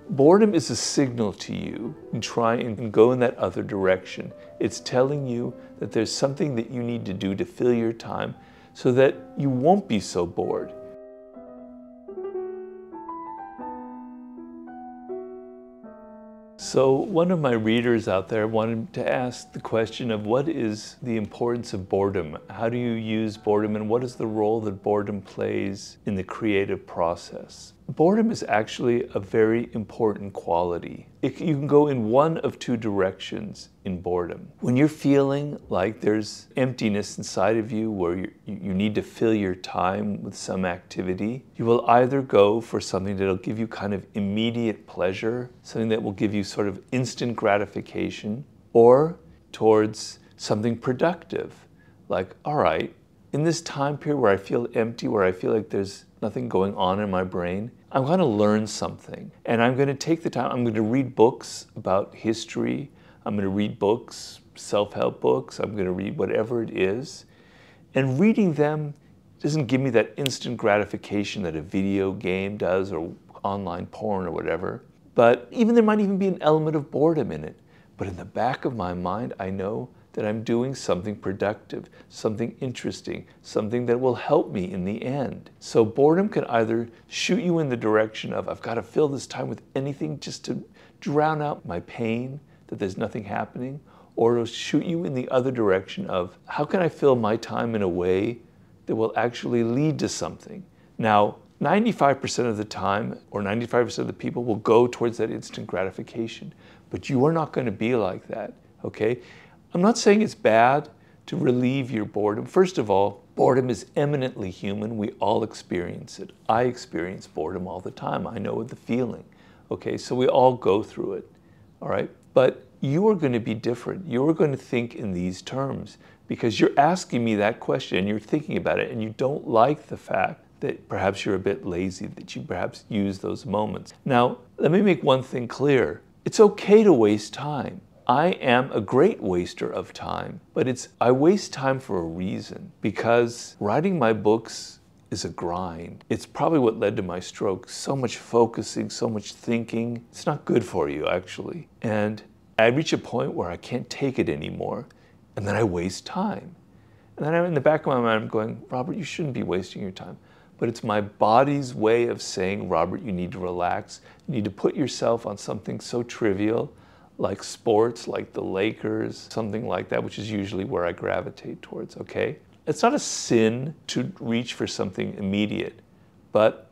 Boredom is a signal to you and try and go in that other direction. It's telling you that there's something that you need to do to fill your time so that you won't be so bored. So one of my readers out there wanted to ask the question of what is the importance of boredom? How do you use boredom, and what is the role that boredom plays in the creative process? Boredom is actually a very important quality. You can go in one of two directions in boredom. When you're feeling like there's emptiness inside of you where you need to fill your time with some activity, you will either go for something that'll give you kind of immediate pleasure, something that will give you sort of instant gratification, or towards something productive. Like, all right, in this time period where I feel empty, where I feel like there's nothing going on in my brain, I'm going to learn something. And I'm going to take the time, I'm going to read books about history, I'm going to read books, self-help books, I'm going to read whatever it is. And reading them doesn't give me that instant gratification that a video game does, or online porn or whatever. But there might even be an element of boredom in it. But in the back of my mind, I know that I'm doing something productive, something interesting, something that will help me in the end. So boredom can either shoot you in the direction of, I've got to fill this time with anything just to drown out my pain, that there's nothing happening, or it'll shoot you in the other direction of, how can I fill my time in a way that will actually lead to something? Now, 95% of the time, or 95% of the people will go towards that instant gratification, but you are not going to be like that, okay? I'm not saying it's bad to relieve your boredom. First of all, boredom is eminently human. We all experience it. I experience boredom all the time. I know the feeling, okay? So we all go through it, all right? But you are going to be different. You're going to think in these terms because you're asking me that question and you're thinking about it, and you don't like the fact that perhaps you're a bit lazy, that you perhaps use those moments. Now, let me make one thing clear. It's okay to waste time. I am a great waster of time, but I waste time for a reason, because writing my books is a grind. It's probably what led to my stroke. So much focusing, so much thinking. It's not good for you, actually. And I reach a point where I can't take it anymore, and then I waste time. And then I'm in the back of my mind, I'm going, Robert, you shouldn't be wasting your time. But it's my body's way of saying, Robert, you need to relax. You need to put yourself on something so trivial, like sports, like the Lakers, something like that, which is usually where I gravitate towards, okay? It's not a sin to reach for something immediate, but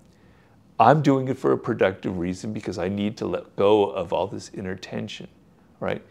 I'm doing it for a productive reason because I need to let go of all this inner tension, right?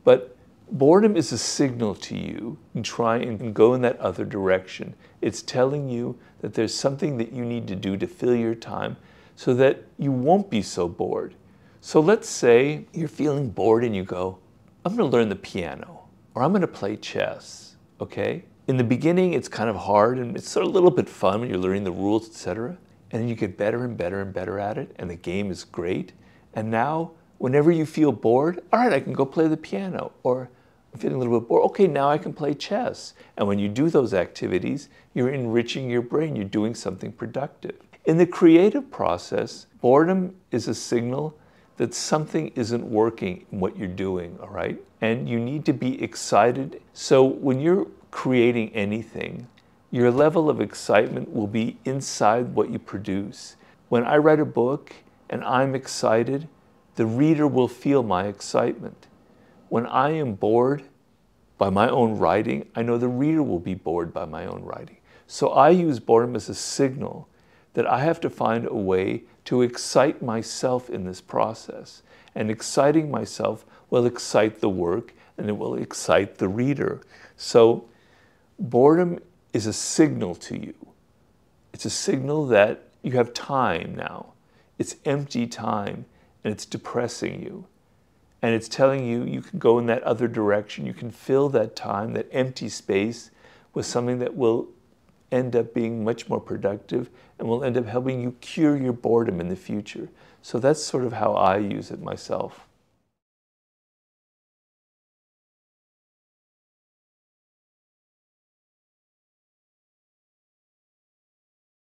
But boredom is a signal to you and try and go in that other direction. It's telling you that there's something that you need to do to fill your time so that you won't be so bored. So let's say you're feeling bored and you go, I'm going to learn the piano, or I'm going to play chess, okay? In the beginning, it's kind of hard and it's sort of a little bit fun when you're learning the rules, etc. And then you get better and better and better at it, and the game is great. And now, whenever you feel bored, all right, I can go play the piano, or I'm feeling a little bit bored, okay, now I can play chess. And when you do those activities, you're enriching your brain, you're doing something productive. In the creative process, boredom is a signal that something isn't working in what you're doing, all right? And you need to be excited. So when you're creating anything, your level of excitement will be inside what you produce. When I write a book and I'm excited, the reader will feel my excitement. When I am bored by my own writing, I know the reader will be bored by my own writing. So I use boredom as a signal that I have to find a way to excite myself in this process. And exciting myself will excite the work, and it will excite the reader. So boredom is a signal to you. It's a signal that you have time now. It's empty time, and it's depressing you. And it's telling you you can go in that other direction. You can fill that time, that empty space, with something that will end up being much more productive and will end up helping you cure your boredom in the future. So that's sort of how I use it myself.